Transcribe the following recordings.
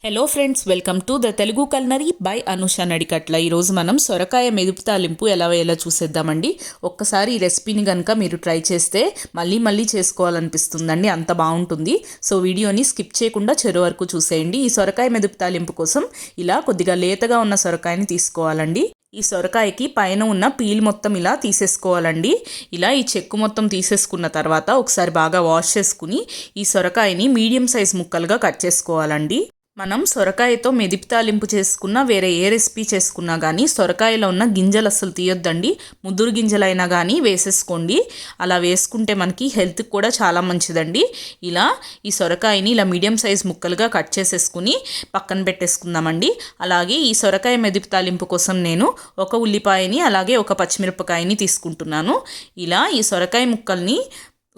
Hello friends, welcome to the Telugu culinary by Anusha Nadikatla. ఈరోజు మనం సొరకాయ మెదుపు తాలింపు ఎలా వేయాలో చూసేద్దామండి. ఒక్కసారి ఈ రెసిపీని కనుక మీరు ట్రై చేస్తే మళ్ళీ మళ్ళీ చేసుకోవాలనిపిస్తుందండి, అంత బాగుంటుంది. సో వీడియోని స్కిప్ చేయకుండా చివరి వరకు చూసేయండి. ఈ సొరకాయ మెదుపు తాలింపు కోసం ఇలా కొద్దిగా లేతగా ఉన్న సొరకాయని తీసుకోవాలండి. ఈ సొరకాయకి పైన ఉన్న పీల్ మొత్తం ఇలా తీసేసుకోవాలండి. ఇలా ఈ చెక్కు మొత్తం తీసేసుకున్న తర్వాత ఒకసారి బాగా వాష్ చేసుకుని ఈ సొరకాయని మీడియం సైజ్ ముక్కలుగా కట్ చేసుకోవాలండి. మనం సొరకాయతో మెదిపి తాలింపు చేసుకున్న వేరే ఏ రెసిపీ చేసుకున్నా కానీ సొరకాయలో ఉన్న గింజలు అస్సలు తీయొద్దండి. ముదురు గింజలైనా కానీ వేసేసుకోండి. అలా వేసుకుంటే మనకి హెల్త్కి కూడా చాలా మంచిదండి. ఇలా ఈ సొరకాయని ఇలా మీడియం సైజ్ ముక్కలుగా కట్ చేసేసుకుని పక్కన పెట్టేసుకుందామండి. అలాగే ఈ సొరకాయ మెదిపి తాలింపు కోసం నేను ఒక ఉల్లిపాయని అలాగే ఒక పచ్చిమిరపకాయని తీసుకుంటున్నాను. ఇలా ఈ సొరకాయ ముక్కల్ని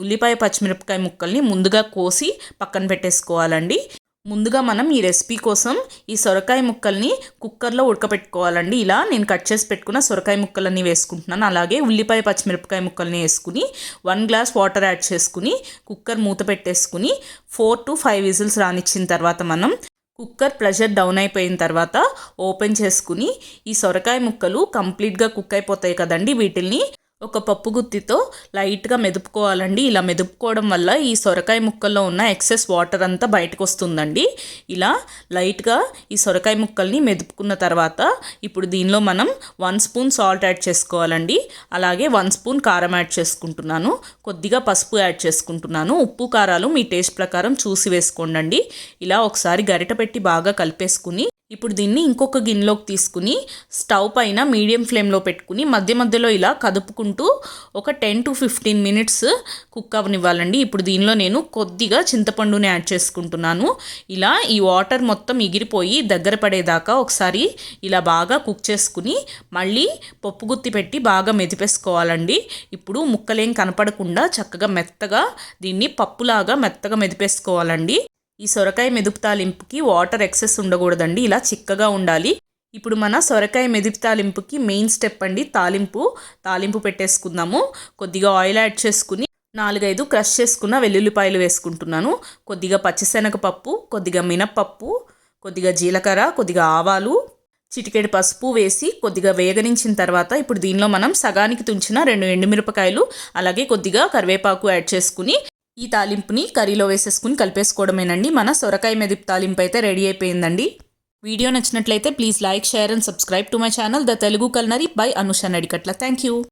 ఉల్లిపాయ పచ్చిమిరపకాయ ముక్కల్ని ముందుగా కోసి పక్కన పెట్టేసుకోవాలండి. ముందుగా మనం ఈ రెసిపీ కోసం ఈ సొరకాయ ముక్కల్ని కుక్కర్లో ఉడకపెట్టుకోవాలండి. ఇలా నేను కట్ చేసి పెట్టుకున్న సొరకాయ ముక్కలన్నీ వేసుకుంటున్నాను. అలాగే ఉల్లిపాయ పచ్చిమిరపకాయ ముక్కల్ని వేసుకుని 1 గ్లాస్ వాటర్ యాడ్ చేసుకుని కుక్కర్ మూత పెట్టేసుకుని 4 to 5 విజిల్స్ రానిచ్చిన తర్వాత మనం కుక్కర్ ప్రెషర్ డౌన్ అయిపోయిన తర్వాత ఓపెన్ చేసుకుని ఈ సొరకాయ ముక్కలు కంప్లీట్గా కుక్ అయిపోతాయి కదండి, వీటిల్ని ఒక పప్పు గుత్తితో లైట్గా మెదుపుకోవాలండి. ఇలా మెదుపుకోవడం వల్ల ఈ సొరకాయ ముక్కల్లో ఉన్న ఎక్సెస్ వాటర్ అంతా బయటకు వస్తుందండి. ఇలా లైట్గా ఈ సొరకాయ ముక్కల్ని మెదుపుకున్న తర్వాత ఇప్పుడు దీనిలో మనం 1 స్పూన్ సాల్ట్ యాడ్ చేసుకోవాలండి. అలాగే 1 స్పూన్ కారం యాడ్ చేసుకుంటున్నాను. కొద్దిగా పసుపు యాడ్ చేసుకుంటున్నాను. ఉప్పు కారాలు మీ టేస్ట్ ప్రకారం చూసి వేసుకోండి. ఇలా ఒకసారి గరిట పెట్టి బాగా కలిపేసుకుని ఇప్పుడు దీన్ని ఇంకొక గిన్నెలోకి తీసుకుని స్టవ్ పైన మీడియం ఫ్లేమ్లో పెట్టుకుని మధ్య మధ్యలో ఇలా కదుపుకుంటూ ఒక 10 to 15 మినిట్స్ కుక్ అవ్వనివ్వాలండి. ఇప్పుడు దీనిలో నేను కొద్దిగా చింతపండుని యాడ్ చేసుకుంటున్నాను. ఇలా ఈ వాటర్ మొత్తం ఎగిరిపోయి దగ్గర పడేదాకా ఒకసారి ఇలా బాగా కుక్ చేసుకుని మళ్ళీ పప్పు గుత్తి పెట్టి బాగా మెదిపేసుకోవాలండి. ఇప్పుడు ముక్కలేం కనపడకుండా చక్కగా మెత్తగా దీన్ని పప్పులాగా మెత్తగా మెదిపేసుకోవాలండి. ఈ సొరకాయ మెదుపు తాలింపుకి వాటర్ ఎక్సెస్ ఉండకూడదండి, ఇలా చిక్కగా ఉండాలి. ఇప్పుడు మన సొరకాయ మెదుపు తాలింపుకి మెయిన్ స్టెప్ అండి తాలింపు పెట్టేసుకుందాము. కొద్దిగా ఆయిల్ యాడ్ చేసుకుని 4-5 క్రష్ చేసుకున్న వెల్లుల్లిపాయలు వేసుకుంటున్నాను. కొద్దిగా పచ్చిశనగపప్పు, కొద్దిగా మినప్పప్పు, కొద్దిగా జీలకర్ర, కొద్దిగా ఆవాలు, చిటికెడు పసుపు వేసి కొద్దిగా వేగనించిన తర్వాత ఇప్పుడు దీనిలో మనం సగానికి తుంచిన 2 ఎండుమిరపకాయలు అలాగే కొద్దిగా కరివేపాకు యాడ్ చేసుకుని ఈ తాలింపుని కర్రీలో వేసేసుకుని కలిపేసుకోవడమేనండి. మన సొరకాయ మెదిపి తాలింపు అయితే రెడీ అయిపోయిందండి. వీడియో నచ్చినట్లయితే please like, share and subscribe to my channel the Telugu culinary by Anusha Nadikatla. Thank you.